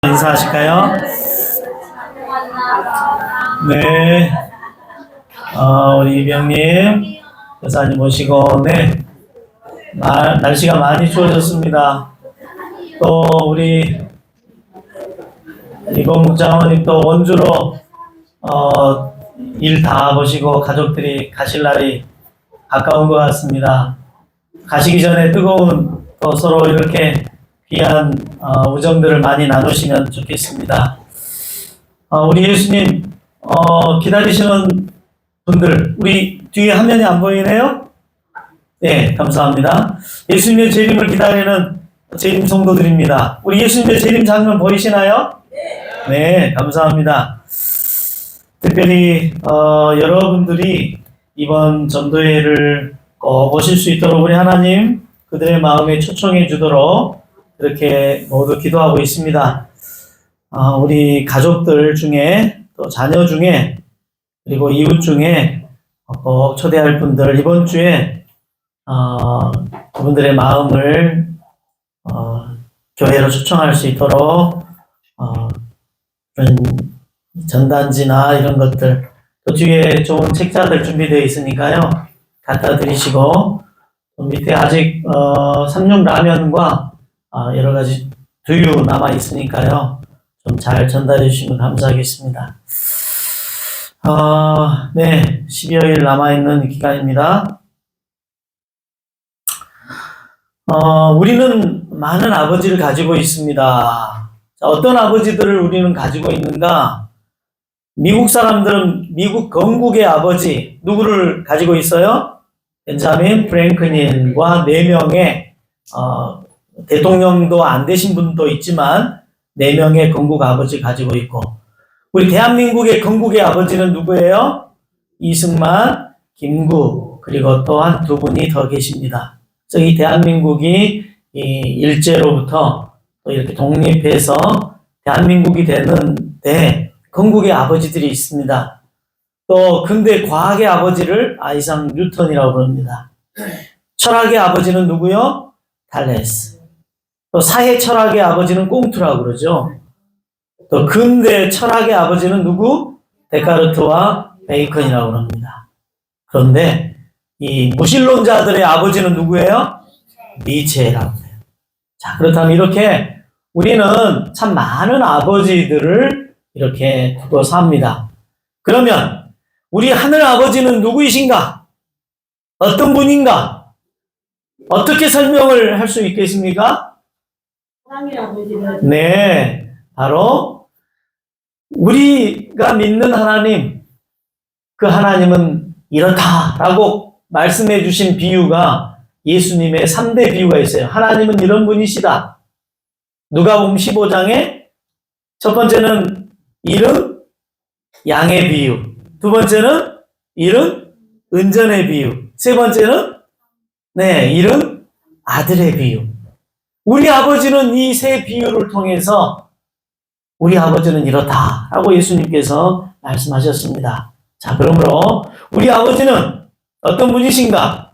인사하실까요? 네. 우리 이병님, 여사님 모시고, 네. 날씨가 많이 추워졌습니다. 또, 우리 이범 국장원님 또 원주로, 일 다 보시고 가족들이 가실 날이 가까운 것 같습니다. 가시기 전에 뜨거운 또 서로 이렇게 귀한 우정들을 많이 나누시면 좋겠습니다. 우리 예수님 기다리시는 분들, 우리 뒤에 화면이 안 보이네요? 네, 감사합니다. 예수님의 재림을 기다리는 재림 성도들입니다. 우리 예수님의 재림 장면 보이시나요? 네, 감사합니다. 특별히 여러분들이 이번 전도회를 꼭 오실 수 있도록 우리 하나님 그들의 마음에 초청해 주도록 이렇게 모두 기도하고 있습니다. 우리 가족들 중에 또 자녀 중에 그리고 이웃 중에 꼭 초대할 분들 이번 주에 그분들의 마음을 교회로 초청할 수 있도록 그런 전단지나 이런 것들 또 뒤에 좋은 책자들 준비되어 있으니까요. 갖다 드리시고 밑에 아직 삼육라면과 여러 가지 두유 남아 있으니까요. 좀 잘 전달해 주시면 감사하겠습니다. 네, 12여일 남아 있는 기간입니다. 우리는 많은 아버지를 가지고 있습니다. 자, 어떤 아버지들을 우리는 가지고 있는가? 미국 사람들은 미국 건국의 아버지 누구를 가지고 있어요? 벤자민 프랭클린과 4명의 대통령도 안 되신 분도 있지만 4명의 건국 아버지 가지고 있고 우리 대한민국의 건국의 아버지는 누구예요? 이승만, 김구 그리고 또한 2분이 더 계십니다. 그래서 이 대한민국이 일제로부터 또 이렇게 독립해서 대한민국이 되는데 건국의 아버지들이 있습니다. 또 근대 과학의 아버지를 아이작 뉴턴이라고 부릅니다. 철학의 아버지는 누구요? 탈레스. 또 사회 철학의 아버지는 꽁투라고 그러죠. 또 근대 철학의 아버지는 누구? 데카르트와 베이컨이라고 합니다. 그런데 이 무신론자들의 아버지는 누구예요? 니체라고 해요. 자, 그렇다면 이렇게 우리는 참 많은 아버지들을 이렇게 두고 삽니다. 그러면 우리 하늘 아버지는 누구이신가? 어떤 분인가? 어떻게 설명을 할 수 있겠습니까? 하나님 아버지는 네, 바로 우리가 믿는 하나님, 그 하나님은 이렇다라고 말씀해 주신 비유가 예수님의 3대 비유가 있어요. 하나님은 이런 분이시다. 누가복음 15장에 첫 번째는 이른 양의 비유, 두 번째는 이른 은전의 비유, 세 번째는 이른 아들의 비유. 우리 아버지는 이 세 비유를 통해서 우리 아버지는 이렇다라고 예수님께서 말씀하셨습니다. 자, 그러므로 우리 아버지는 어떤 분이신가?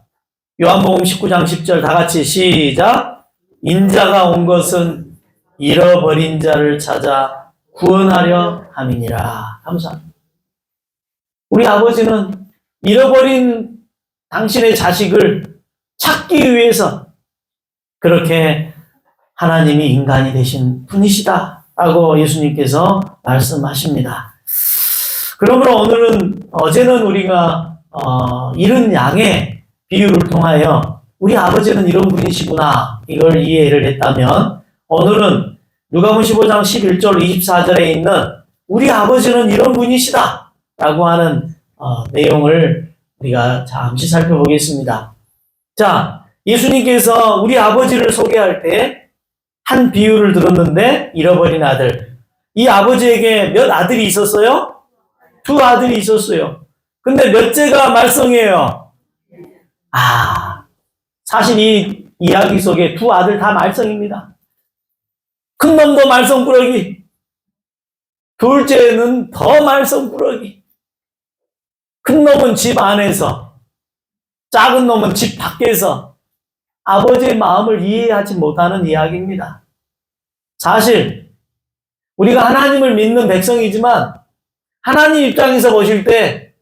요한복음 19장 10절 다 같이 시작. 인자가 온 것은 잃어버린 자를 찾아 구원하려 함이니라. 감사합니다. 우리 아버지는 잃어버린 당신의 자식을 찾기 위해서 그렇게 하나님이 인간이 되신 분이시다라고 예수님께서 말씀하십니다. 그러므로 어제는 우리가 잃은 양의 비유를 통하여 우리 아버지는 이런 분이시구나 이걸 이해를 했다면 오늘은 누가복음 15장 11절 24절에 있는 우리 아버지는 이런 분이시다 라고 하는 내용을 우리가 잠시 살펴보겠습니다. 자, 예수님께서 우리 아버지를 소개할 때 한 비유를 들었는데 잃어버린 아들. 이 아버지에게 몇 아들이 있었어요? 2 아들이 있었어요. 근데 몇째가 말썽이에요? 사실 이 이야기 속에 2 아들 다 말썽입니다. 큰 놈도 말썽꾸러기, 둘째는 더 말썽꾸러기. 큰 놈은 집 안에서, 작은 놈은 집 밖에서 아버지의 마음을 이해하지 못하는 이야기입니다. 사실 우리가 하나님을 믿는 백성이지만 하나님 입장에서 보실 때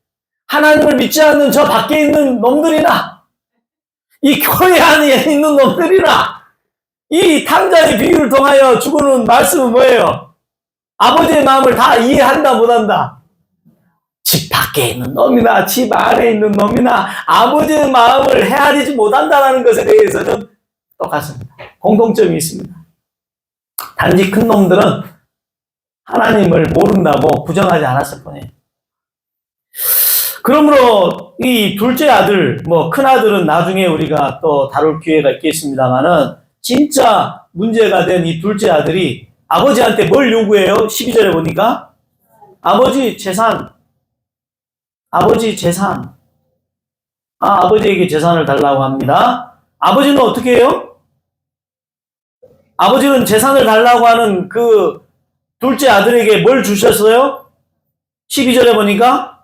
하나님을 믿지 않는 저 밖에 있는 놈들이나 이 교회 안에 있는 놈들이나 이 탕자의 비유를 통하여 주고는 말씀은 뭐예요? 아버지의 마음을 다 이해한다 못한다? 집 밖에 있는 놈이나 집 안에 있는 놈이나 아버지의 마음을 헤아리지 못한다는 것에 대해서는 똑같습니다. 공통점이 있습니다. 단지 큰 놈들은 하나님을 모른다고 부정하지 않았을 뿐이에요. 그러므로 이 둘째 아들, 큰 아들은 나중에 우리가 또 다룰 기회가 있겠습니다만은 진짜 문제가 된 이 둘째 아들이 아버지한테 뭘 요구해요? 12절에 보니까 아버지 재산. 아버지에게 재산을 달라고 합니다. 아버지는 어떻게 해요? 아버지는 재산을 달라고 하는 그 둘째 아들에게 뭘 주셨어요? 12절에 보니까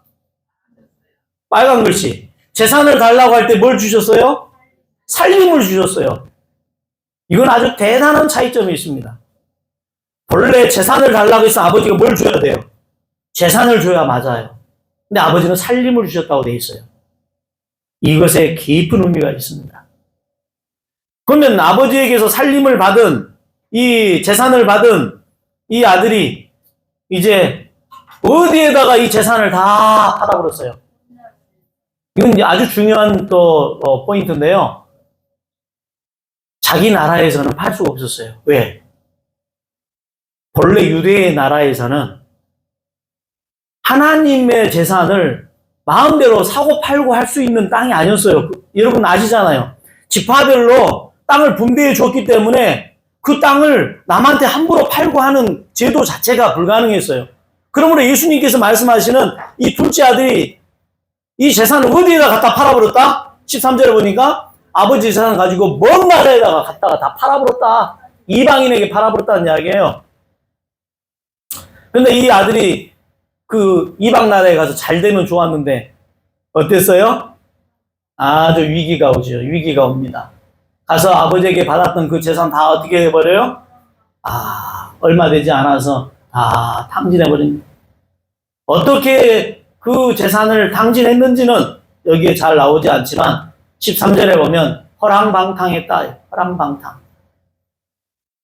빨간 글씨. 재산을 달라고 할 때 뭘 주셨어요? 살림을 주셨어요. 이건 아주 대단한 차이점이 있습니다. 본래 재산을 달라고 해서 아버지가 뭘 줘야 돼요? 재산을 줘야 맞아요. 근데 아버지는 살림을 주셨다고 돼 있어요. 이것에 깊은 의미가 있습니다. 그러면 아버지에게서 살림을 받은 이 재산을 받은 이 아들이 이제 어디에다가 이 재산을 다 팔아버렸어요. 이건 이제 아주 중요한 또 포인트인데요. 자기 나라에서는 팔 수가 없었어요. 왜? 본래 유대의 나라에서는 하나님의 재산을 마음대로 사고 팔고 할 수 있는 땅이 아니었어요. 여러분 아시잖아요. 지파별로 땅을 분배해 줬기 때문에 그 땅을 남한테 함부로 팔고 하는 제도 자체가 불가능했어요. 그러므로 예수님께서 말씀하시는 이 둘째 아들이 이 재산을 어디에다 갖다 팔아버렸다? 13절에 보니까 아버지 재산을 가지고 먼 나라에다가 갖다가 다 팔아버렸다. 이방인에게 팔아버렸다는 이야기예요. 근데 이 아들이 그 이방 나라에 가서 잘 되면 좋았는데 어땠어요? 아주 위기가 오죠. 위기가 옵니다. 가서 아버지에게 받았던 그 재산 다 어떻게 해버려요? 얼마 되지 않아서 다 탕진해버립니다. 어떻게 그 재산을 탕진했는지는 여기에 잘 나오지 않지만 13절에 보면 허랑방탕했다. 허랑방탕.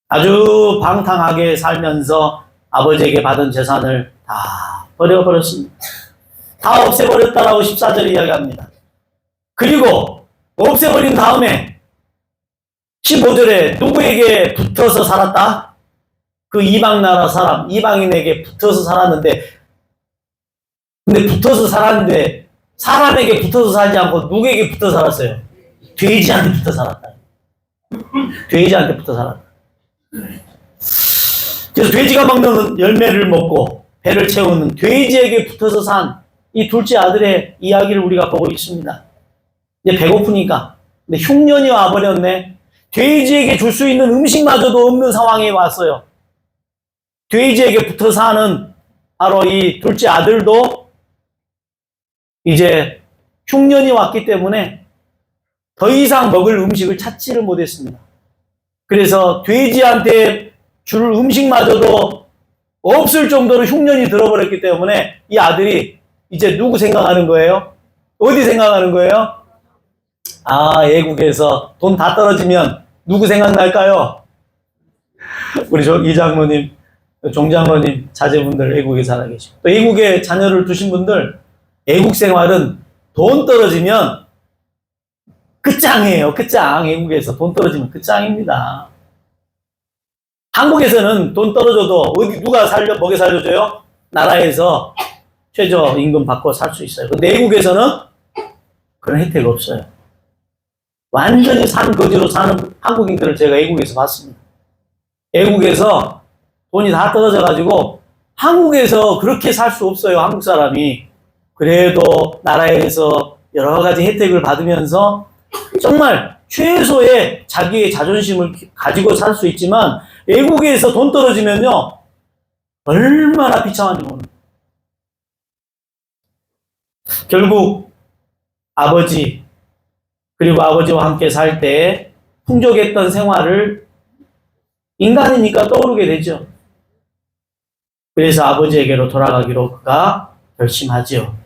아주 방탕하게 살면서 아버지에게 받은 재산을 다 버려버렸습니다. 다 없애버렸다라고 14절에 이야기합니다. 그리고 없애버린 다음에 15절에 누구에게 붙어서 살았다? 그 이방 나라 사람, 이방인에게 붙어서 살았는데, 근데 붙어서 살았는데 사람에게 붙어서 살지 않고 누구에게 붙어 살았어요? 돼지한테 붙어 살았다. 돼지한테 붙어 살았다. 그래서 돼지가 먹는 열매를 먹고 배를 채우는 돼지에게 붙어서 산 이 둘째 아들의 이야기를 우리가 보고 있습니다. 이제 배고프니까. 근데 흉년이 와버렸네. 돼지에게 줄 수 있는 음식마저도 없는 상황에 왔어요. 돼지에게 붙어 사는 바로 이 둘째 아들도 이제 흉년이 왔기 때문에 더 이상 먹을 음식을 찾지를 못했습니다. 그래서 돼지한테 줄 음식마저도 없을 정도로 흉년이 들어버렸기 때문에 이 아들이 이제 누구 생각하는 거예요? 어디 생각하는 거예요? 애국에서 돈 다 떨어지면 누구 생각날까요? 우리 이 장모님, 종 장모님, 자제분들 애국에 살아계시고 또 애국에 자녀를 두신 분들 애국 생활은 돈 떨어지면 끝장이에요. 끝장. 애국에서 돈 떨어지면 끝장입니다. 한국에서는 돈 떨어져도 누가 먹여 살려줘요? 나라에서 최저임금 받고 살 수 있어요. 근데 외국에서는 그런 혜택이 없어요. 완전히 산 거지로 사는 한국인들을 제가 외국에서 봤습니다. 외국에서 돈이 다 떨어져가지고 한국에서 그렇게 살 수 없어요. 한국 사람이. 그래도 나라에서 여러 가지 혜택을 받으면서 정말 최소의 자기의 자존심을 가지고 살 수 있지만 외국에서 돈 떨어지면요 얼마나 비참한지 모릅니다. 결국 아버지 그리고 아버지와 함께 살 때 풍족했던 생활을 인간이니까 떠오르게 되죠. 그래서 아버지에게로 돌아가기로 그가 결심하지요.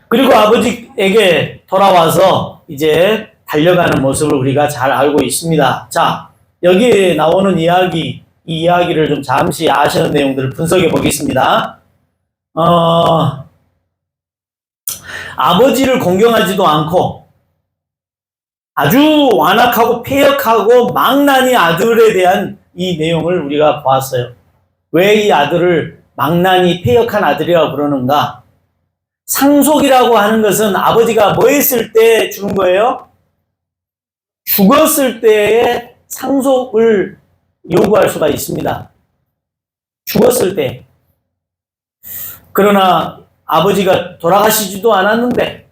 그리고 아버지에게 돌아와서 이제 달려가는 모습을 우리가 잘 알고 있습니다. 자, 여기에 나오는 이야기, 이 이야기를 좀 잠시 아시는 내용들을 분석해 보겠습니다. 아버지를 공경하지도 않고 아주 완악하고 폐역하고 망나니 아들에 대한 이 내용을 우리가 보았어요. 왜 이 아들을 망나니 폐역한 아들이라고 부르는가? 상속이라고 하는 것은 아버지가 뭐 했을 때 주는 거예요? 죽었을 때의 상속을 요구할 수가 있습니다. 죽었을 때. 그러나 아버지가 돌아가시지도 않았는데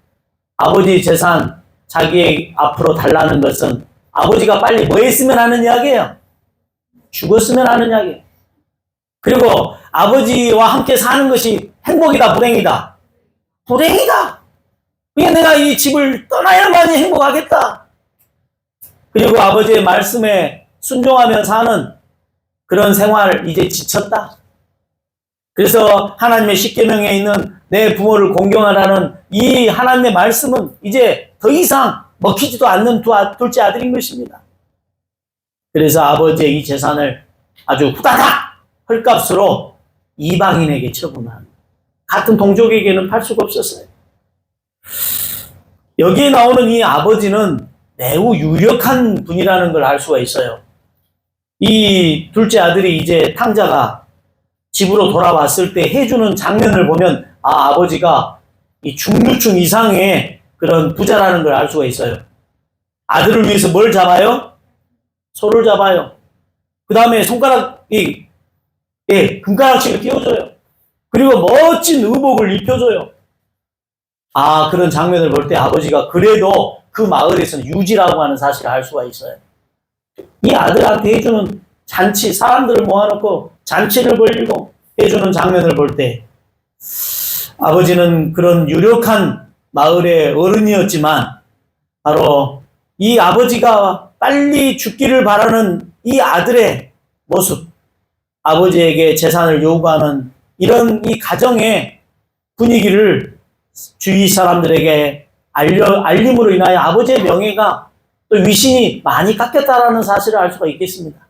아버지 재산 자기 앞으로 달라는 것은 아버지가 빨리 뭐 했으면 하는 이야기예요? 죽었으면 하는 이야기예요. 그리고 아버지와 함께 사는 것이 행복이다, 불행이다? 불행이다. 그냥 내가 이 집을 떠나야만이 행복하겠다. 그리고 아버지의 말씀에 순종하며 사는 그런 생활 이제 지쳤다. 그래서 하나님의 십계명에 있는 내 부모를 공경하라는 이 하나님의 말씀은 이제 더 이상 먹히지도 않는 둘째 아들인 것입니다. 그래서 아버지의 이 재산을 아주 후다닥 헐값으로 이방인에게 처분합니다. 같은 동족에게는 팔 수가 없었어요. 여기에 나오는 이 아버지는 매우 유력한 분이라는 걸 알 수가 있어요. 이 둘째 아들이 이제 탕자가 집으로 돌아왔을 때 해주는 장면을 보면 아버지가 이 중류층 이상의 그런 부자라는 걸 알 수가 있어요. 아들을 위해서 뭘 잡아요? 소를 잡아요. 그 다음에 금가락지를 끼워줘요. 그리고 멋진 의복을 입혀줘요. 그런 장면을 볼 때 아버지가 그래도 그 마을에서는 유지라고 하는 사실을 알 수가 있어요. 이 아들한테 해주는 잔치, 사람들을 모아놓고 잔치를 벌리고 해주는 장면을 볼 때 아버지는 그런 유력한 마을의 어른이었지만 바로 이 아버지가 빨리 죽기를 바라는 이 아들의 모습, 아버지에게 재산을 요구하는 이런 이 가정의 분위기를 주위 사람들에게 알림으로 인하여 아버지의 명예가 또 위신이 많이 깎였다라는 사실을 알 수가 있겠습니다.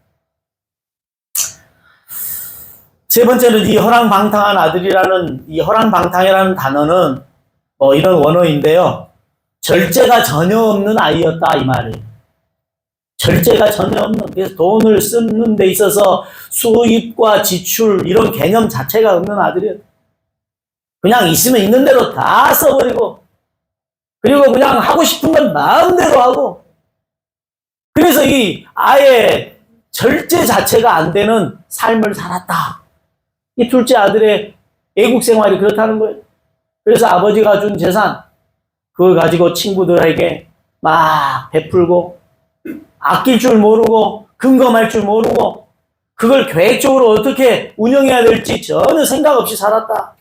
세 번째는 이 허랑방탕한 아들이라는 이 허랑방탕이라는 단어는 이런 원어인데요. 절제가 전혀 없는 아이였다 이 말이에요. 절제가 전혀 없는, 그래서 돈을 쓰는 데 있어서 수입과 지출 이런 개념 자체가 없는 아들이에요. 그냥 있으면 있는 대로 다 써버리고 그리고 그냥 하고 싶은 건 마음대로 하고 그래서 이 아예 절제 자체가 안 되는 삶을 살았다. 이 둘째 아들의 애국 생활이 그렇다는 거예요. 그래서 아버지가 준 재산 그걸 가지고 친구들에게 막 베풀고 아낄 줄 모르고 금검할 줄 모르고 그걸 계획적으로 어떻게 운영해야 될지 전혀 생각 없이 살았다.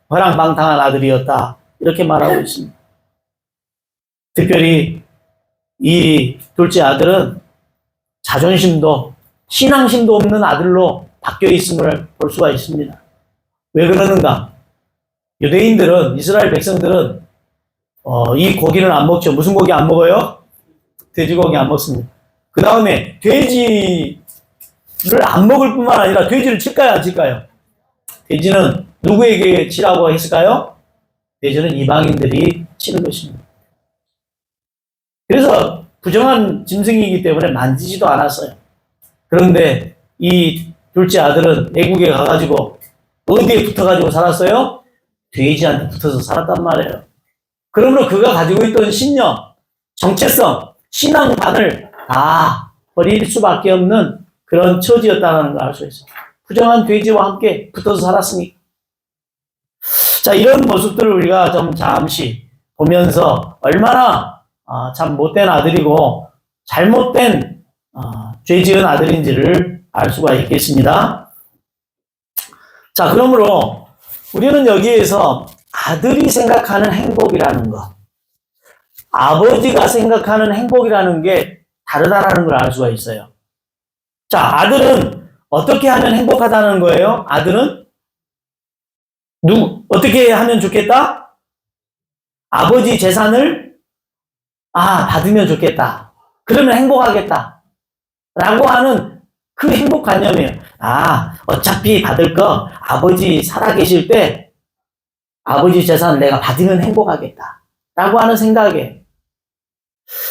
허랑방탕한 아들이었다. 이렇게 말하고 있습니다. 특별히 이 둘째 아들은 자존심도 신앙심도 없는 아들로 바뀌어 있음을 볼 수가 있습니다. 왜 그러는가? 유대인들은, 이스라엘 백성들은 이 고기는 안 먹죠. 무슨 고기 안 먹어요? 돼지고기 안 먹습니다. 그 다음에 돼지를 안 먹을 뿐만 아니라 돼지를 칠까요? 안 칠까요? 돼지는 누구에게 치라고 했을까요? 돼지는 이방인들이 치는 것입니다. 그래서 부정한 짐승이기 때문에 만지지도 않았어요. 그런데 이 둘째 아들은 애국에 가가지고 어디에 붙어가지고 살았어요? 돼지한테 붙어서 살았단 말이에요. 그러므로 그가 가지고 있던 신념, 정체성, 신앙관을 다 버릴 수밖에 없는 그런 처지였다는 걸 알 수 있어요. 부정한 돼지와 함께 붙어서 살았으니까. 자, 이런 모습들을 우리가 좀 잠시 보면서 얼마나 참 못된 아들이고 잘못된 죄 지은 아들인지를 알 수가 있겠습니다. 자, 그러므로 우리는 여기에서 아들이 생각하는 행복이라는 것, 아버지가 생각하는 행복이라는 게 다르다라는 걸 알 수가 있어요. 자, 아들은 어떻게 하면 행복하다는 거예요? 아들은 어떻게 하면 좋겠다? 아버지 재산을 받으면 좋겠다. 그러면 행복하겠다. 라고 하는 그 행복관념이에요. 어차피 받을 거 아버지 살아계실 때 아버지 재산을 내가 받으면 행복하겠다. 라고 하는 생각이에요.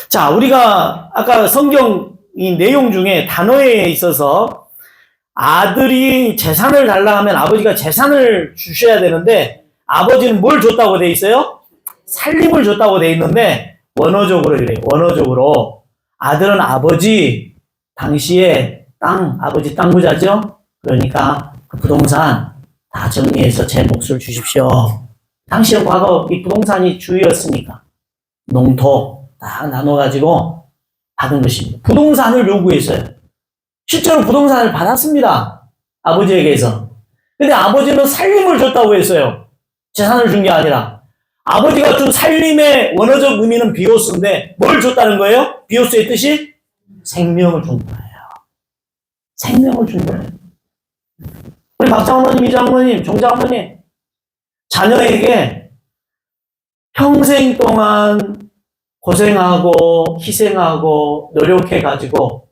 자, 우리가 아까 성경 이 내용 중에 단어에 있어서 아들이 재산을 달라 하면 아버지가 재산을 주셔야 되는데 아버지는 뭘 줬다고 돼 있어요? 살림을 줬다고 돼 있는데 원어적으로 그래요. 원어적으로 아들은 아버지 당시에 아버지 땅 부자죠? 그러니까 그 부동산 다 정리해서 제 몫을 주십시오. 당시에 과거 이 부동산이 주였으니까 농토 다 나눠가지고 받은 것입니다. 부동산을 요구했어요. 실제로 부동산을 받았습니다. 아버지에게서. 근데 아버지는 살림을 줬다고 했어요. 재산을 준 게 아니라. 아버지가 준 살림의 원어적 의미는 비오스인데 뭘 줬다는 거예요? 비오스의 뜻이 생명을 준 거예요. 생명을 준 거예요. 우리 박장어머님, 이장어머님, 종장어머님 자녀에게 평생 동안 고생하고 희생하고 노력해가지고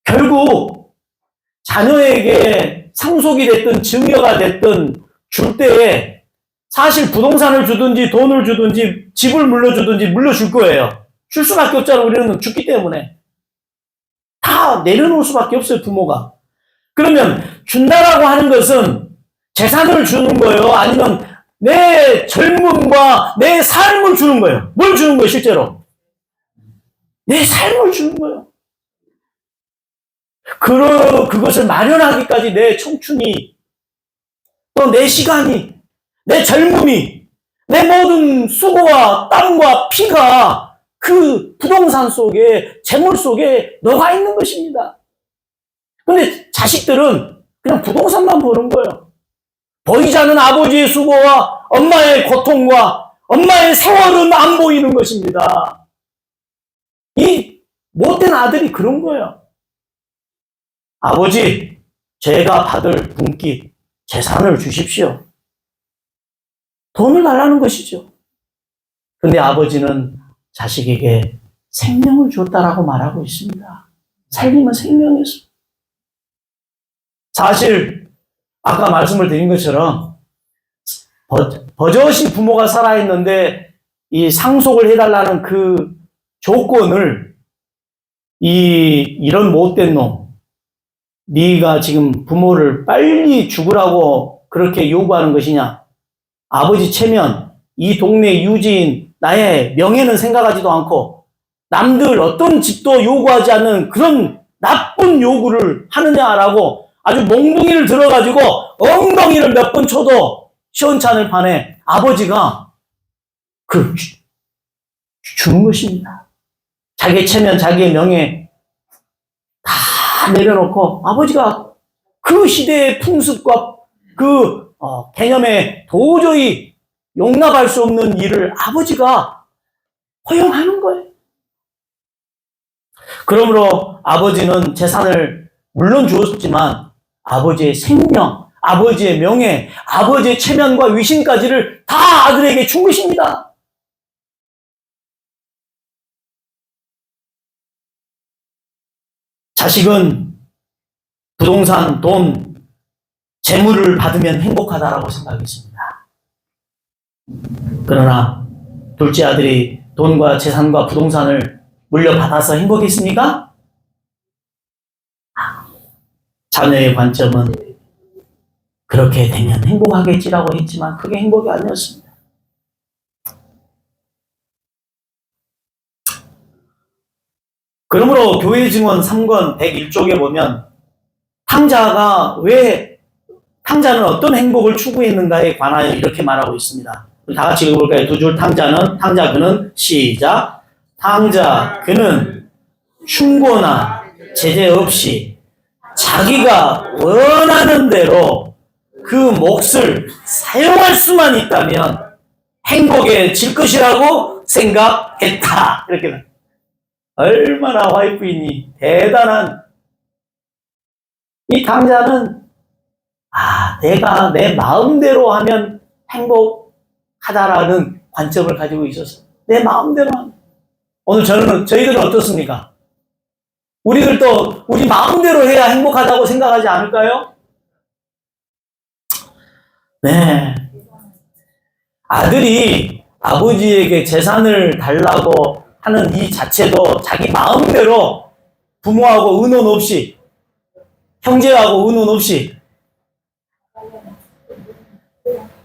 결국 자녀에게 상속이 됐든 증여가 됐든 줄 때에 사실 부동산을 주든지 돈을 주든지 집을 물려주든지 물려줄 거예요. 줄 수밖에 없잖아요. 우리는 죽기 때문에. 다 내려놓을 수밖에 없어요. 부모가. 그러면 준다라고 하는 것은 재산을 주는 거예요? 아니면 내 젊음과 내 삶을 주는 거예요? 뭘 주는 거예요, 실제로? 내 삶을 주는 거예요. 그것을 마련하기까지 내 청춘이, 또 내 시간이, 내 젊음이, 내 모든 수고와 땀과 피가 그 부동산 속에, 재물 속에 녹아 있는 것입니다. 근데 자식들은 그냥 부동산만 보는 거예요. 보이지 않는 아버지의 수고와 엄마의 고통과 엄마의 세월은 안 보이는 것입니다. 이 못된 아들이 그런 거예요. 아버지, 제가 받을 분기 재산을 주십시오. 돈을 달라는 것이죠. 근데 아버지는 자식에게 생명을 줬다라고 말하고 있습니다. 살림은 생명이었습니다. 사실 아까 말씀을 드린 것처럼 버젓이 부모가 살아있는데 이 상속을 해달라는 그 조건을 이런 못된 놈, 네가 지금 부모를 빨리 죽으라고 그렇게 요구하는 것이냐? 아버지 체면, 이 동네 유지인 나의 명예는 생각하지도 않고 남들 어떤 집도 요구하지 않는 그런 나쁜 요구를 하느냐라고 아주 몽둥이를 들어가지고 엉덩이를 몇 번 쳐도 시원찮을 판에 아버지가 주는 것입니다. 자기의 체면, 자기의 명예 다 내려놓고 아버지가 그 시대의 풍습과 그 개념에 도저히 용납할 수 없는 일을 아버지가 허용하는 거예요. 그러므로 아버지는 재산을 물론 주었지만 아버지의 생명, 아버지의 명예, 아버지의 체면과 위신까지를 다 아들에게 준 것입니다. 자식은 부동산, 돈, 재물을 받으면 행복하다라고 생각했습니다. 그러나 둘째 아들이 돈과 재산과 부동산을 물려받아서 행복했습니까? 자녀의 관점은 그렇게 되면 행복하겠지라고 했지만 그게 행복이 아니었습니다. 그러므로 교회 증언 3권 101쪽에 보면 탕자는 어떤 행복을 추구했는가에 관하여 이렇게 말하고 있습니다. 다 같이 읽어볼까요? 두 줄 탕자 그는 시작. 탕자 그는 충고나 제재 없이 자기가 원하는 대로 그 몫을 사용할 수만 있다면 행복해질 것이라고 생각했다. 이렇게 얼마나 와이프이니 대단한 이 당자는 내가 내 마음대로 하면 행복하다라는 관점을 가지고 있어서 내 마음대로 하면. 오늘 저희들은 어떻습니까? 우리들도 우리 마음대로 해야 행복하다고 생각하지 않을까요? 네. 아들이 아버지에게 재산을 달라고 하는 이 자체도 자기 마음대로 부모하고 의논 없이, 형제하고 의논 없이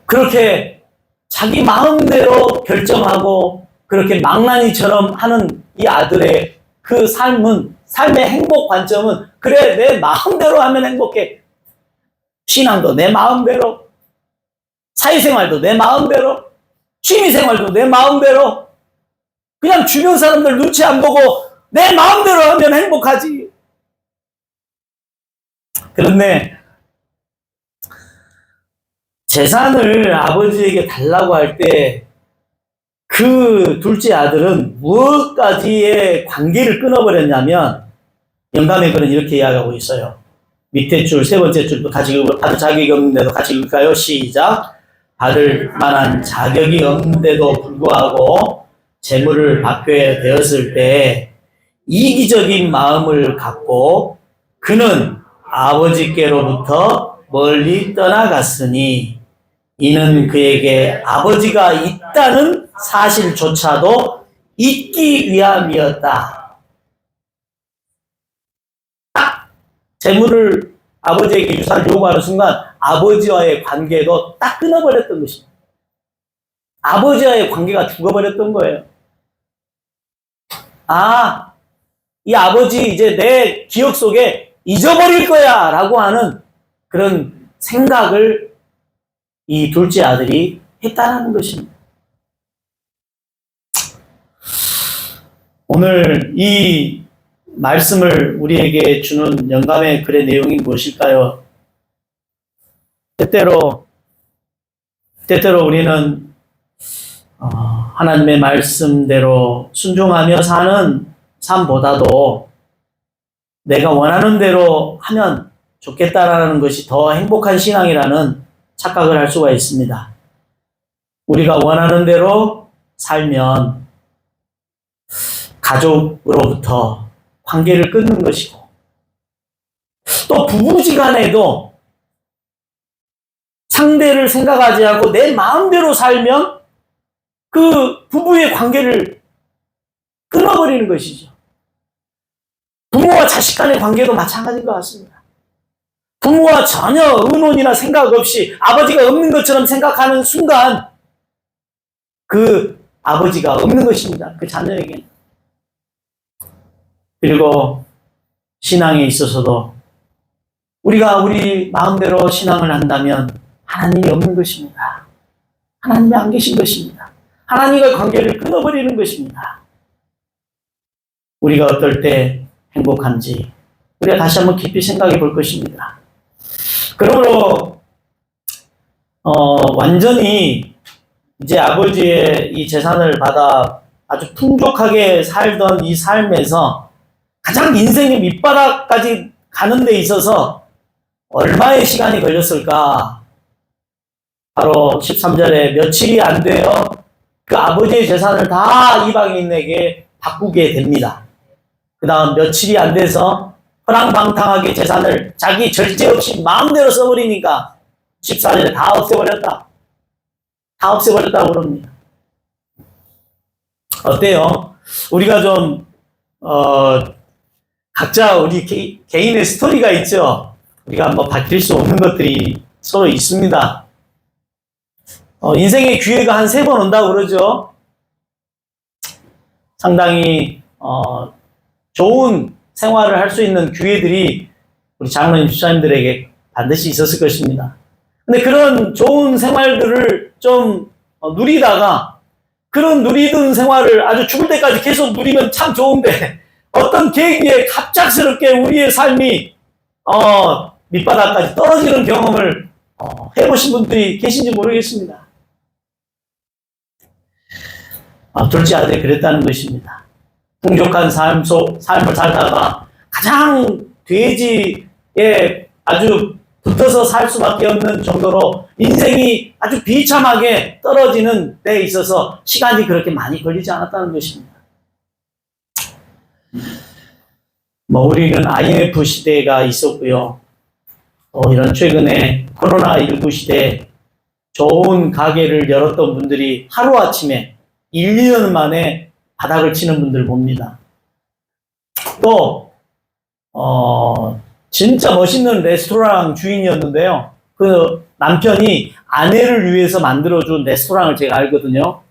그렇게 자기 마음대로 결정하고 그렇게 망나니처럼 하는 이 아들의 그 삶의 행복 관점은, 그래, 내 마음대로 하면 행복해. 신앙도 내 마음대로, 사회생활도 내 마음대로, 취미생활도 내 마음대로, 그냥 주변 사람들 눈치 안 보고 내 마음대로 하면 행복하지. 그런데 재산을 아버지에게 달라고 할 때 그 둘째 아들은 무엇까지의 관계를 끊어버렸냐면, 영감의 글은 이렇게 이야기하고 있어요. 밑에 줄, 세 번째 줄도 같이 받을 자격이 없는데도 같이 읽을까요? 시작. 받을 만한 자격이 없는데도 불구하고 재물을 받게 되었을 때 이기적인 마음을 갖고 그는 아버지께로부터 멀리 떠나갔으니, 이는 그에게 아버지가 있다는 사실조차도 잊기 위함이었다. 딱 재물을 아버지에게 유산을 요구하는 순간 아버지와의 관계도 딱 끊어버렸던 것입니다. 아버지와의 관계가 죽어버렸던 거예요. 이 아버지 이제 내 기억 속에 잊어버릴 거야 라고 하는 그런 생각을 이 둘째 아들이 했다는 것입니다. 오늘 이 말씀을 우리에게 주는 영감의 글의 내용이 무엇일까요? 때때로 우리는 하나님의 말씀대로 순종하며 사는 삶보다도 내가 원하는 대로 하면 좋겠다라는 것이 더 행복한 신앙이라는 착각을 할 수가 있습니다. 우리가 원하는 대로 살면 가족으로부터 관계를 끊는 것이고, 또 부부지간에도 상대를 생각하지 않고 내 마음대로 살면 그 부부의 관계를 끊어버리는 것이죠. 부모와 자식 간의 관계도 마찬가지인 것 같습니다. 부모와 전혀 의논이나 생각 없이 아버지가 없는 것처럼 생각하는 순간 그 아버지가 없는 것입니다. 그 자녀에게는. 그리고 신앙에 있어서도 우리가 우리 마음대로 신앙을 한다면 하나님이 없는 것입니다. 하나님이 안 계신 것입니다. 하나님과 관계를 끊어버리는 것입니다. 우리가 어떨 때 행복한지 우리가 다시 한번 깊이 생각해 볼 것입니다. 그러므로 완전히 이제 아버지의 이 재산을 받아 아주 풍족하게 살던 이 삶에서 가장 인생의 밑바닥까지 가는 데 있어서 얼마의 시간이 걸렸을까? 바로 13절에 며칠이 안 되어 그 아버지의 재산을 다 이방인에게 바꾸게 됩니다. 그 다음 며칠이 안 돼서 허랑방탕하게 재산을 자기 절제 없이 마음대로 써버리니까 14절에 다 없애버렸다. 다 없애버렸다고 그럽니다. 어때요? 우리가 좀 각자 우리 개인의 스토리가 있죠. 우리가 뭐 바뀔 수 없는 것들이 서로 있습니다. 인생의 기회가 한 3번 온다고 그러죠. 상당히 좋은 생활을 할 수 있는 기회들이 우리 장로님, 집사님들에게 반드시 있었을 것입니다. 근데 그런 좋은 생활들을 좀 누리다가 그런 누리던 생활을 아주 죽을 때까지 계속 누리면 참 좋은데 어떤 계기에 갑작스럽게 우리의 삶이 밑바닥까지 떨어지는 경험을 해보신 분들이 계신지 모르겠습니다. 둘째 아들이 그랬다는 것입니다. 풍족한 삶을 살다가 가장 돼지의 아주 붙어서 살 수밖에 없는 정도로 인생이 아주 비참하게 떨어지는 데 있어서 시간이 그렇게 많이 걸리지 않았다는 것입니다. 우리는 IMF 시대가 있었고요. 이런 최근에 코로나19 시대에 좋은 가게를 열었던 분들이 하루아침에 1, 2년 만에 바닥을 치는 분들 봅니다. 또 진짜 멋있는 레스토랑 주인이었는데요. 그 남편이 아내를 위해서 만들어준 레스토랑을 제가 알거든요.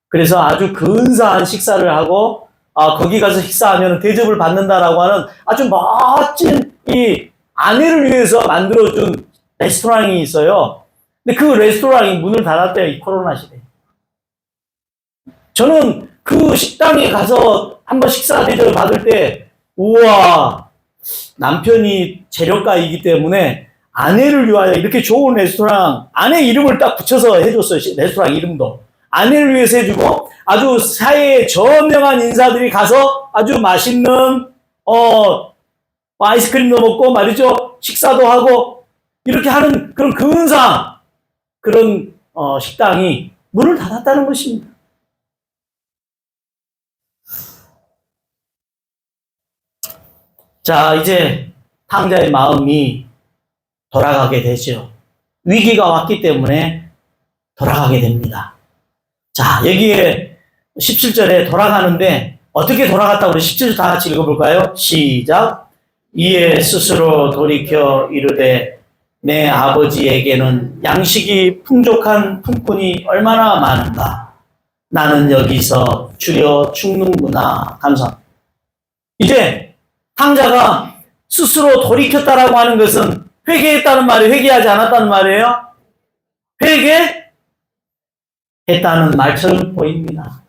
그래서 아주 근사한 식사를 하고 거기 가서 식사하면 대접을 받는다라고 하는 아주 멋진 이 아내를 위해서 만들어준 레스토랑이 있어요. 근데 그 레스토랑이 문을 닫았대요. 이 코로나 시대에. 저는 그 식당에 가서 한번 식사 대접을 받을 때 우와, 남편이 재력가이기 때문에 아내를 위하여 이렇게 좋은 레스토랑, 아내 이름을 딱 붙여서 해줬어요. 레스토랑 이름도. 아내를 위해서 해주고 아주 사회의 저명한 인사들이 가서 아주 맛있는 아이스크림도 먹고 말이죠. 식사도 하고 이렇게 하는 그런 근사한 그런 식당이 문을 닫았다는 것입니다. 자, 이제 탕자의 마음이 돌아가게 되죠. 위기가 왔기 때문에 돌아가게 됩니다. 자, 여기에 17절에 돌아가는데 어떻게 돌아갔다고 우리 17절 다 같이 읽어볼까요? 시작. 이에 스스로 돌이켜 이르되 내 아버지에게는 양식이 풍족한 품꾼이 얼마나 많은가. 나는 여기서 줄여 죽는구나. 감사합니다. 이제 탕자가 스스로 돌이켰다라고 하는 것은 회개했다는 말이 회개하지 않았다는 말이에요? 회개했다는 말처럼 보입니다.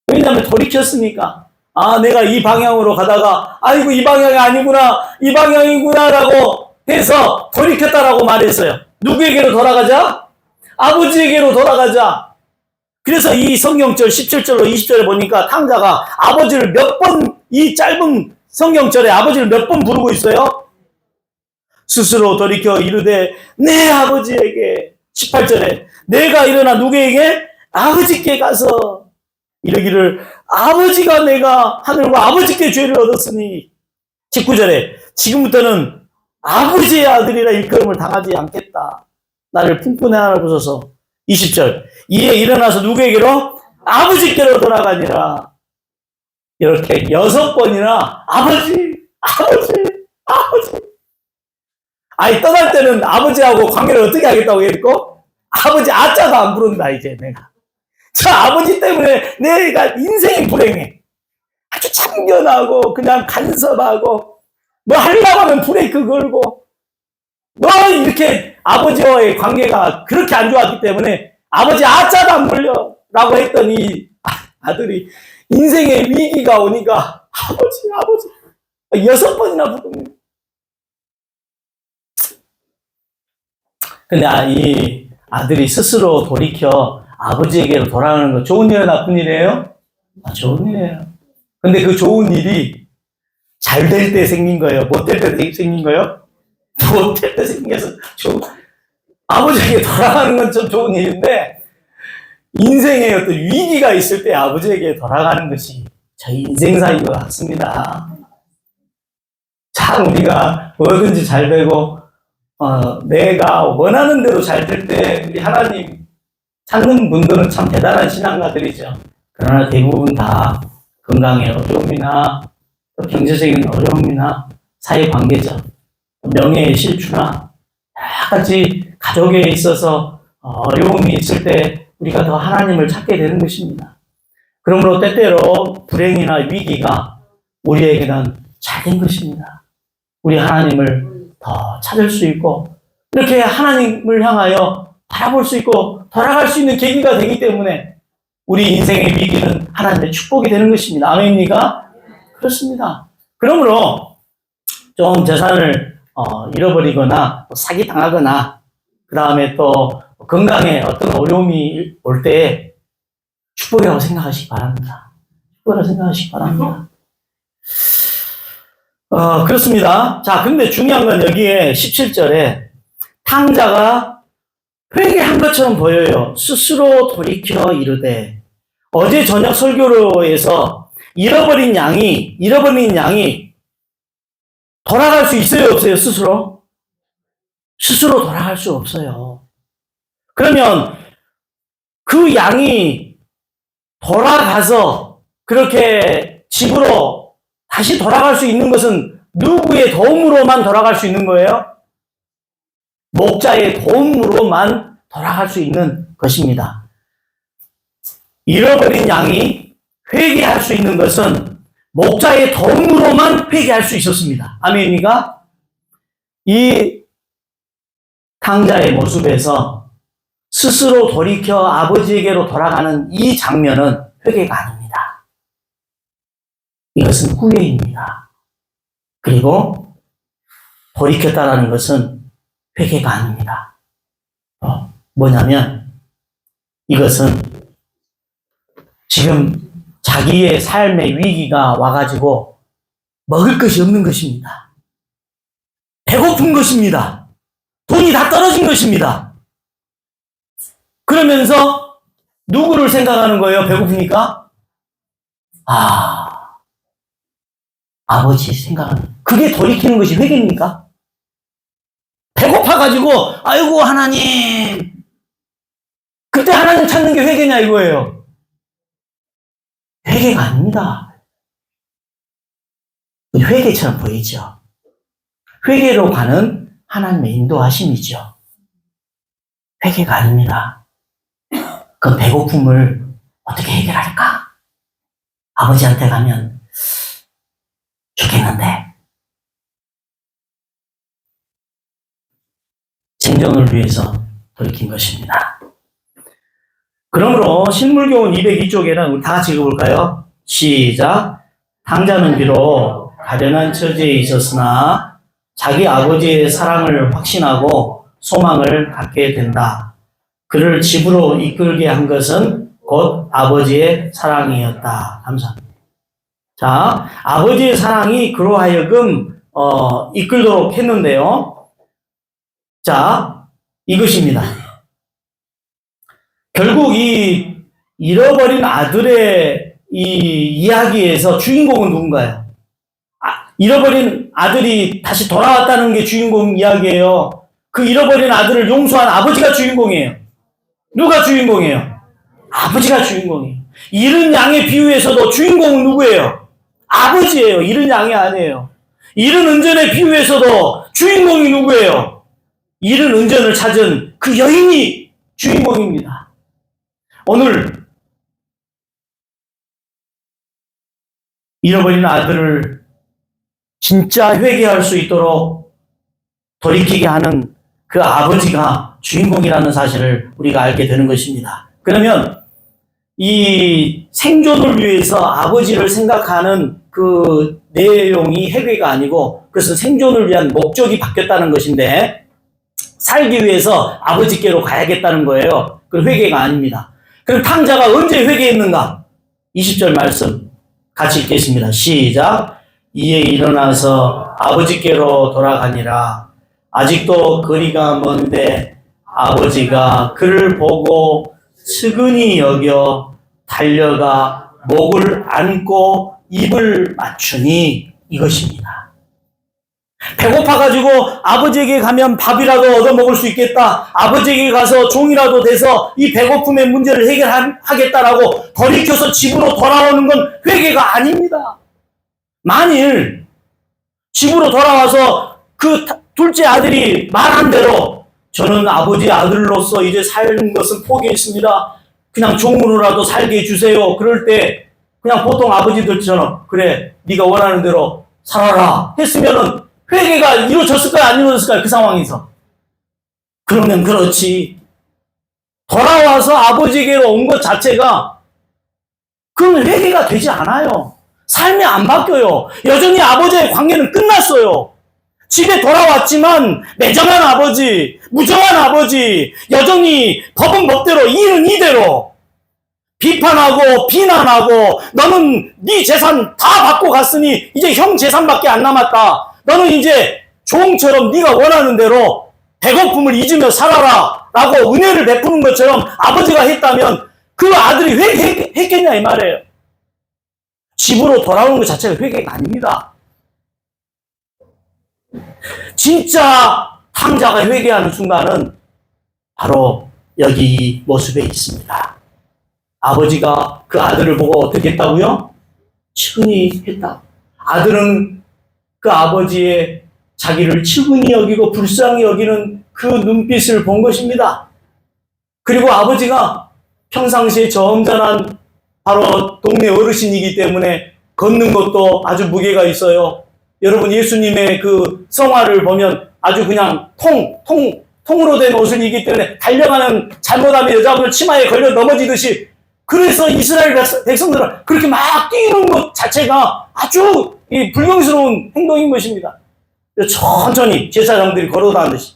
왜냐하면 돌이켰으니까. 내가 이 방향으로 가다가 아이고 이 방향이 아니구나, 이 방향이구나라고 해서 돌이켰다라고 말했어요. 누구에게로 돌아가자? 아버지에게로 돌아가자. 그래서 이 성경절 17절로 20절에 보니까 탕자가 아버지를 몇 번, 이 짧은 성경절에 아버지를 몇 번 부르고 있어요? 스스로 돌이켜 이르되 내 아버지에게. 18절에 내가 일어나 누구에게? 아버지께 가서 이르기를 아버지가 내가 하늘과 아버지께 죄를 얻었으니. 19절에 지금부터는 아버지의 아들이라 일컬음을 당하지 않겠다. 나를 품꾼에 하나 보소서. 20절 이에 일어나서 누구에게로? 아버지께로 돌아가니라. 이렇게 6번이나 아버지. 아니 떠날 때는 아버지하고 관계를 어떻게 하겠다고 했고 아버지 아자도 안 부른다 이제 내가. 자, 아버지 때문에 내가 인생이 불행해. 아주 참견하고 그냥 간섭하고 뭐 하려고 하면 브레이크 걸고 뭐 이렇게 아버지와의 관계가 그렇게 안 좋았기 때문에 아버지 아자도 안 불려 라고 했더니 아들이 인생의 위기가 오니까 아버지 6번이나 부릅니다. 근데 이 아들이 스스로 돌이켜 아버지에게로 돌아가는 거 좋은 일이에요, 나쁜 일이에요? 좋은 일이에요. 근데 그 좋은 일이 잘 될 때 생긴 거예요? 못 될 때 생긴 거예요? 못 될 때 생겨서 아버지에게 돌아가는 건 좀 좋은 일인데 인생에 어떤 위기가 있을 때 아버지에게 돌아가는 것이 저희 인생사인 것 같습니다. 참 우리가 뭐든지 잘 되고 내가 원하는 대로 잘 될 때 우리 하나님 찾는 분들은 참 대단한 신앙가들이죠. 그러나 대부분 다 건강의 어려움이나 또 경제적인 어려움이나 사회관계적 명예의 실추나 여러 가지 가족에 있어서 어려움이 있을 때 우리가 더 하나님을 찾게 되는 것입니다. 그러므로 때때로 불행이나 위기가 우리에게는 잘된 것입니다. 우리 하나님을 더 찾을 수 있고 이렇게 하나님을 향하여 바라볼 수 있고 돌아갈 수 있는 계기가 되기 때문에 우리 인생의 위기는 하나님의 축복이 되는 것입니다. 아멘입니까? 그렇습니다. 그러므로 좀 재산을 잃어버리거나 사기당하거나 그 다음에 또 건강에 어떤 어려움이 올 때 축복이라고 생각하시기 바랍니다. 축복이라고 생각하시기 바랍니다. 그렇습니다. 자, 근데 중요한 건 여기에 17절에 탕자가 회개한 것처럼 보여요. 스스로 돌이켜 이르되. 어제 저녁 설교로에서 잃어버린 양이 돌아갈 수 있어요, 없어요, 스스로? 스스로 돌아갈 수 없어요. 그러면 그 양이 돌아가서 그렇게 집으로 다시 돌아갈 수 있는 것은 누구의 도움으로만 돌아갈 수 있는 거예요? 목자의 도움으로만 돌아갈 수 있는 것입니다. 잃어버린 양이 회개할 수 있는 것은 목자의 도움으로만 회개할 수 있었습니다. 아멘입니까? 이 탕자의 모습에서 스스로 돌이켜 아버지에게로 돌아가는 이 장면은 회개가 아닙니다. 이것은 후회입니다. 그리고 돌이켰다라는 것은 회개가 아닙니다. 뭐냐면 이것은 지금 자기의 삶의 위기가 와가지고 먹을 것이 없는 것입니다. 배고픈 것입니다. 돈이 다 떨어진 것입니다. 그러면서 누구를 생각하는 거예요? 배고프니까? 아버지 생각하는. 그게 돌이키는 것이 회개입니까? 배고파가지고 아이고 하나님. 그때 하나님 찾는 게 회개냐 이거예요. 회개가 아닙니다. 회개처럼 보이죠. 회개로 가는 하나님의 인도하심이죠. 회개가 아닙니다. 그 배고픔을 어떻게 해결할까? 아버지한테 가면 좋겠는데. 생존을 위해서 돌이킨 것입니다. 그러므로 신물교훈 202쪽에는 우리 다 같이 읽어볼까요? 시작. 탕자는 비록 가련한 처지에 있었으나 자기 아버지의 사랑을 확신하고 소망을 갖게 된다. 그를 집으로 이끌게 한 것은 곧 아버지의 사랑이었다. 감사합니다. 자, 아버지의 사랑이 그로 하여금 이끌도록 했는데요. 자, 이것입니다. 결국 이 잃어버린 아들의 이 이야기에서 주인공은 누군가요? 잃어버린 아들이 다시 돌아왔다는 게 주인공 이야기예요. 그 잃어버린 아들을 용서한 아버지가 주인공이에요. 누가 주인공이에요? 아버지가 주인공이에요. 잃은 양의 비유에서도 주인공은 누구예요? 아버지예요. 잃은 양이 아니에요. 잃은 은전의 비유에서도 주인공이 누구예요? 잃은 은전을 찾은 그 여인이 주인공입니다. 오늘 잃어버린 아들을 진짜 회개할 수 있도록 돌이키게 하는 그 아버지가 주인공이라는 사실을 우리가 알게 되는 것입니다. 그러면 이 생존을 위해서 아버지를 생각하는 그 내용이 회개가 아니고 그것은 생존을 위한 목적이 바뀌었다는 것인데 살기 위해서 아버지께로 가야겠다는 거예요. 그 회개가 아닙니다. 그럼 탕자가 언제 회개했는가? 20절 말씀 같이 읽겠습니다. 시작. 이에 일어나서 아버지께로 돌아가니라. 아직도 거리가 먼데 아버지가 그를 보고 측은히 여겨 달려가 목을 안고 입을 맞추니 이것입니다. 배고파가지고 아버지에게 가면 밥이라도 얻어먹을 수 있겠다. 아버지에게 가서 종이라도 돼서 이 배고픔의 문제를 해결하겠다라고 돌이켜서 집으로 돌아오는 건 회개가 아닙니다. 만일 집으로 돌아와서 그 둘째 아들이 말한 대로 저는 아버지 아들로서 이제 사는 것은 포기했습니다. 그냥 종으로라도 살게 해주세요. 그럴 때 그냥 보통 아버지들처럼 그래 네가 원하는 대로 살아라 했으면은 회개가 이루어졌을까요? 안 이루어졌을까요? 그 상황에서. 그러면 그렇지. 돌아와서 아버지에게로 온 것 자체가 그건 회개가 되지 않아요. 삶이 안 바뀌어요. 여전히 아버지의 관계는 끝났어요. 집에 돌아왔지만 매정한 아버지, 무정한 아버지, 여전히 법은 법대로, 일은 이대로. 비판하고 비난하고 너는 네 재산 다 받고 갔으니 이제 형 재산밖에 안 남았다. 너는 이제 종처럼 네가 원하는 대로 배고픔을 잊으며 살아라 라고 은혜를 베푸는 것처럼 아버지가 했다면 그 아들이 회개했겠냐 이 말이에요. 집으로 돌아오는 것 자체가 회개가 아닙니다. 진짜 탕자가 회개하는 순간은 바로 여기 이 모습에 있습니다. 아버지가 그 아들을 보고 어떻게 했다고요? 측은히 했다. 아들은 그 아버지의 자기를 측은히 여기고 불쌍히 여기는 그 눈빛을 본 것입니다. 그리고 아버지가 평상시에 점잖한 바로 동네 어르신이기 때문에 걷는 것도 아주 무게가 있어요. 여러분 예수님의 그 성화를 보면 아주 그냥 통으로 된 옷을 입기 때문에 달려가는 잘못하면 여자분을 치마에 걸려 넘어지듯이 그래서 이스라엘 백성들은 그렇게 막 뛰는 것 자체가 아주 불경스러운 행동인 것입니다. 천천히 제사장들이 걸어다니듯이.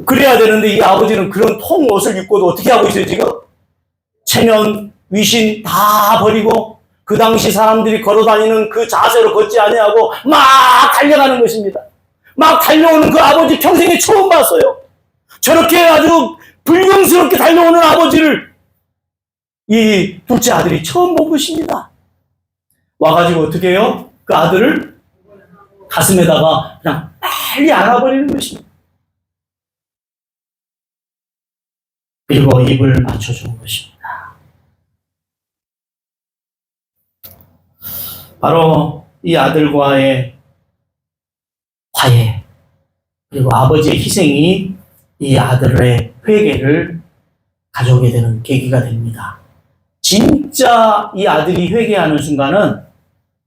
그래야 되는데 이 아버지는 그런 통 옷을 입고도 어떻게 하고 있어요 지금? 체면, 위신 다 버리고 그 당시 사람들이 걸어다니는 그 자세로 걷지 아니하고 막 달려가는 것입니다. 막 달려오는 그 아버지 평생에 처음 봤어요. 저렇게 아주 불경스럽게 달려오는 아버지를 이 둘째 아들이 처음 본 것입니다. 와가지고 어떻게 해요? 그 아들을 가슴에다가 그냥 빨리 안아버리는 것입니다. 그리고 입을 맞춰주는 것입니다. 바로 이 아들과의 화해 그리고 아버지의 희생이 이 아들의 회개를 가져오게 되는 계기가 됩니다. 진짜 이 아들이 회개하는 순간은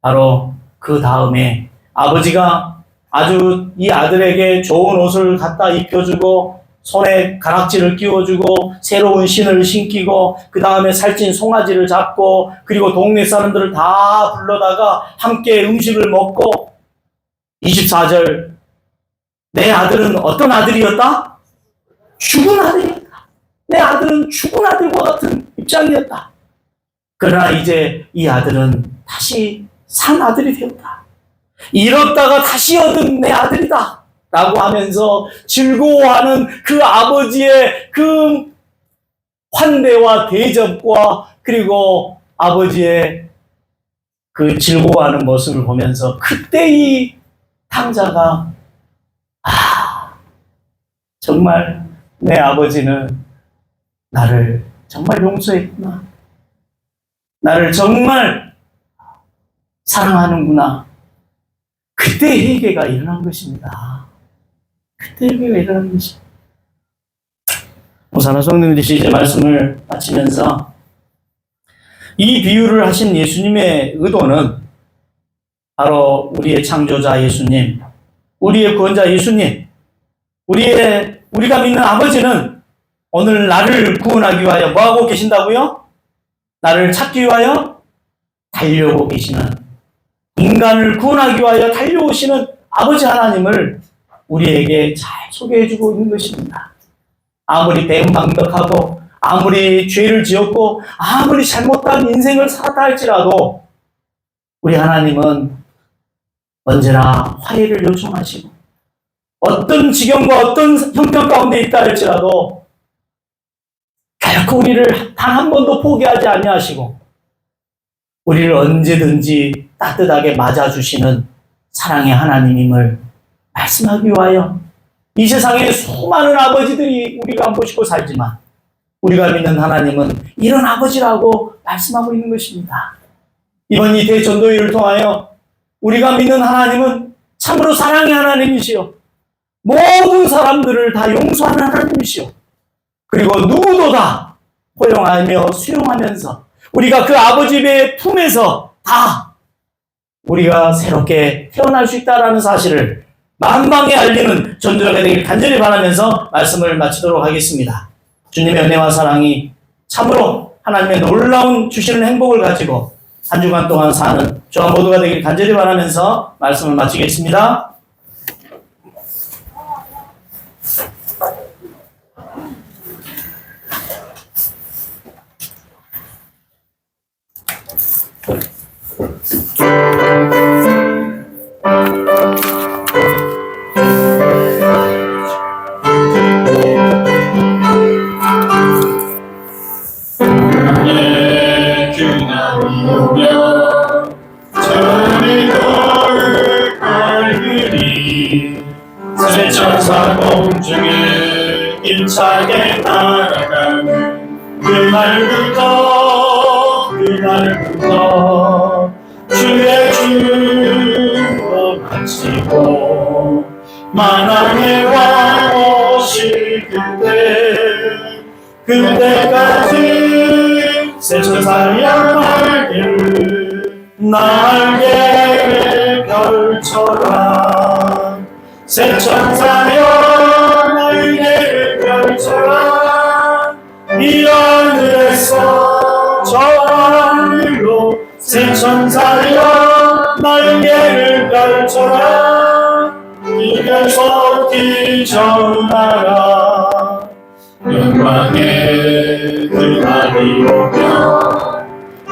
바로 그 다음에 아버지가 아주 이 아들에게 좋은 옷을 갖다 입혀주고 손에 가락지를 끼워주고 새로운 신을 신기고 그 다음에 살찐 송아지를 잡고 그리고 동네 사람들을 다 불러다가 함께 음식을 먹고 24절 내 아들은 어떤 아들이었다? 죽은 아들이었다. 내 아들은 죽은 아들과 같은 입장이었다. 그러나 이제 이 아들은 다시 산 아들이 되었다. 잃었다가 다시 얻은 내 아들이다. 라고 하면서 즐거워하는 그 아버지의 그 환대와 대접과 그리고 아버지의 그 즐거워하는 모습을 보면서 그때 이 탕자가 정말 내 아버지는 나를 정말 용서했구나. 나를 정말 사랑하는구나. 그때 회개가 일어난 것입니다. 그때 회개가 일어난 것입니다. 사랑하는 성도님들이 이제 말씀을 마치면서 이 비유를 하신 예수님의 의도는 바로 우리의 창조자 예수님, 우리의 구원자 예수님, 우리가 믿는 아버지는 오늘 나를 구원하기 위하여 뭐하고 계신다고요? 나를 찾기 위하여 달려오고 계시는 인간을 구원하기 위하여 달려오시는 아버지 하나님을 우리에게 잘 소개해주고 있는 것입니다. 아무리 배은망덕하고 아무리 죄를 지었고 아무리 잘못된 인생을 살았다 할지라도 우리 하나님은 언제나 화해를 요청하시고 어떤 지경과 어떤 형편 가운데 있다 할지라도 결코 우리를 단 한 번도 포기하지 아니하시고 우리를 언제든지 따뜻하게 맞아주시는 사랑의 하나님임을 말씀하기 위하여 이 세상에 수많은 아버지들이 우리가 보시고 살지만 우리가 믿는 하나님은 이런 아버지라고 말씀하고 있는 것입니다. 이번 이 대전도회를 통하여 우리가 믿는 하나님은 참으로 사랑의 하나님이시요 모든 사람들을 다 용서하는 하나님이시요 그리고 누구도 다 포용하며 수용하면서 우리가 그 아버지의 품에서 다 우리가 새롭게 태어날 수 있다는 사실을 만방에 알리는 전도자가 되길 간절히 바라면서 말씀을 마치도록 하겠습니다. 주님의 은혜와 사랑이 참으로 하나님의 놀라운 주시는 행복을 가지고 한 주간 동안 사는 저와 모두가 되길 간절히 바라면서 말씀을 마치겠습니다. 새 천사 공중에 힘차게 날아가는 그날부터 주의 주로 바치고 만왕의 왕 오실 그때까지 새 천사야 날개를 펼쳐라 새 천사여 날개를 펼쳐라 이 하늘에서 저 하늘로 새 천사여 날개를 펼쳐라 이별 솟기 전하라 영광의 그날이 오면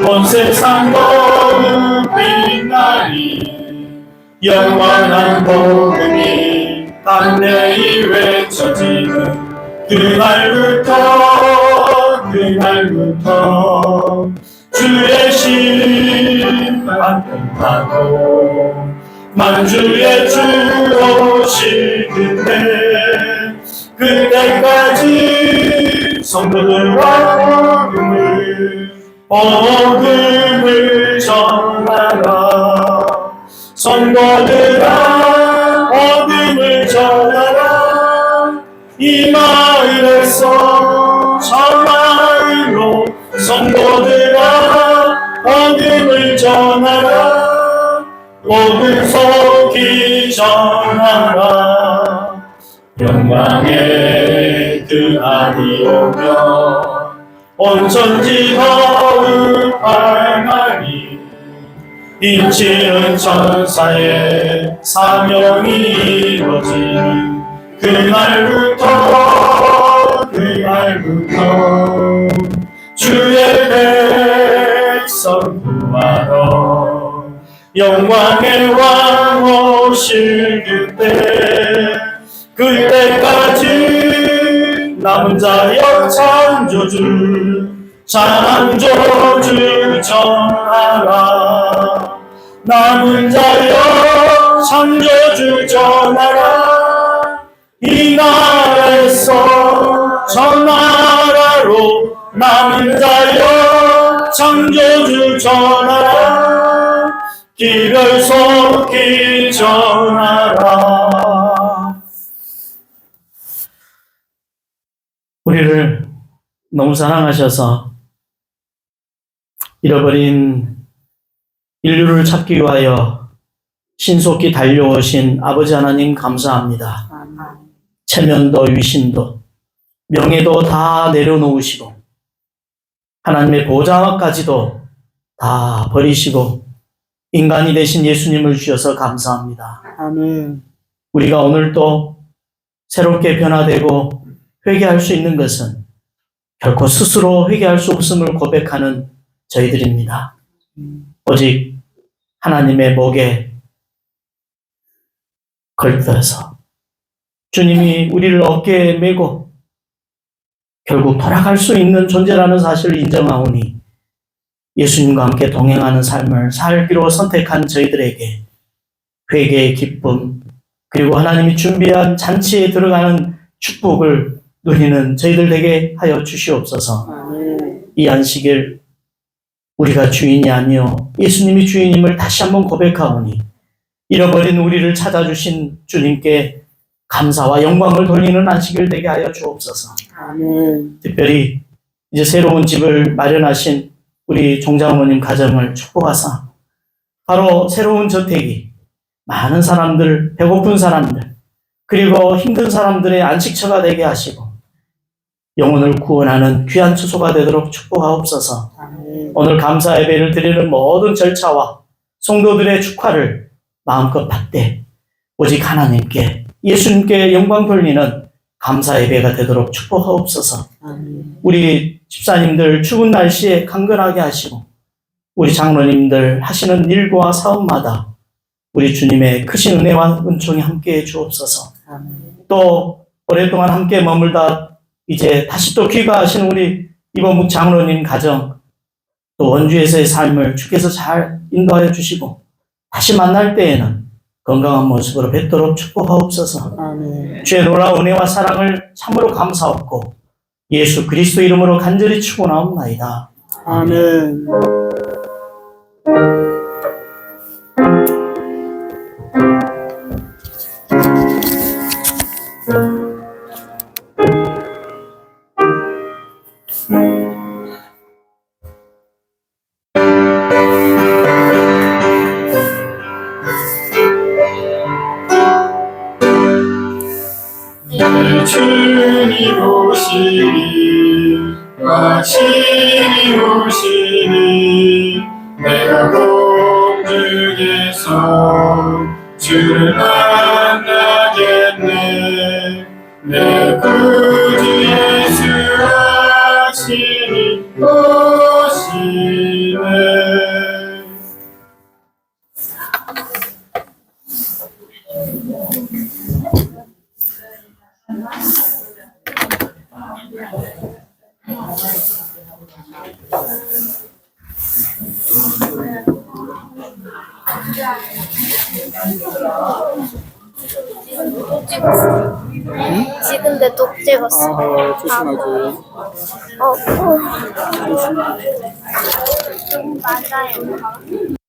온 세상 모든 빛나리 영원한 복음이 담대히 외쳐지는 그날부터 주의 심판 끝나고 만주의 주 오실 그때까지 성도들과 복음을 전하라 성도들아 복음을 전하라 이 마을에서 저 마을로 성도들아 복음을 전하라 복음 속히 전하라 영광의 그날이 오면 온 천지 거룩할나니 인치는 천사의 사명이 이루어지는 그날부터 주의 백성 구하러 영광의 왕 오실 그때까지 남은 자여 창조주 전하라 남은 자여 창조주 전하라 이 나라에서 저 나라로 남은 자여 창조주 전하라 기별 속히 전하라 우리를 너무 사랑하셔서 잃어버린 인류를 찾기 위하여 신속히 달려오신 아버지 하나님 감사합니다. 체면도 위신도 명예도 다 내려놓으시고 하나님의 보좌까지도 다 버리시고 인간이 되신 예수님을 주셔서 감사합니다. 아멘. 우리가 오늘 또 새롭게 변화되고 회개할 수 있는 것은 결코 스스로 회개할 수 없음을 고백하는 저희들입니다. 오직 하나님의 목에 걸려서 주님이 우리를 어깨에 메고 결국 돌아갈 수 있는 존재라는 사실을 인정하오니 예수님과 함께 동행하는 삶을 살기로 선택한 저희들에게 회개의 기쁨 그리고 하나님이 준비한 잔치에 들어가는 축복을 누리는 저희들 되게 하여 주시옵소서. 이 안식일 우리가 주인이 아니요 예수님이 주인임을 다시 한번 고백하오니 잃어버린 우리를 찾아주신 주님께 감사와 영광을 돌리는 안식일 되게 하여 주옵소서. 아멘. 특별히 이제 새로운 집을 마련하신 우리 종장모님 가정을 축복하사 바로 새로운 저택이 많은 사람들, 배고픈 사람들 그리고 힘든 사람들의 안식처가 되게 하시고 영혼을 구원하는 귀한 처소가 되도록 축복하옵소서. 아멘. 오늘 감사 예배를 드리는 모든 절차와 성도들의 축하를 마음껏 받되 오직 하나님께 예수님께 영광 돌리는 감사 예배가 되도록 축복하옵소서. 아멘. 우리 집사님들 추운 날씨에 강건하게 하시고 우리 장로님들 하시는 일과 사업마다 우리 주님의 크신 은혜와 은총이 함께해 주옵소서. 아멘. 또 오랫동안 함께 머물다 이제 다시 또 귀가하신 우리 이범묵 장로님 가정 또 원주에서의 삶을 주께서 잘 인도하여 주시고 다시 만날 때에는 건강한 모습으로 뵙도록 축복하옵소서. 아멘. 주의 놀라운 은혜와 사랑을 참으로 감사하옵고 예수 그리스도 이름으로 간절히 축원하옵나이다. 아멘. 주님 오시니 마침이 오시니 내가 공중에서 주를 만나겠네. 내 구주 예수 아침이 오시네. 지금데 또 찍었어. 아, 조심하지. 좀 맞아요.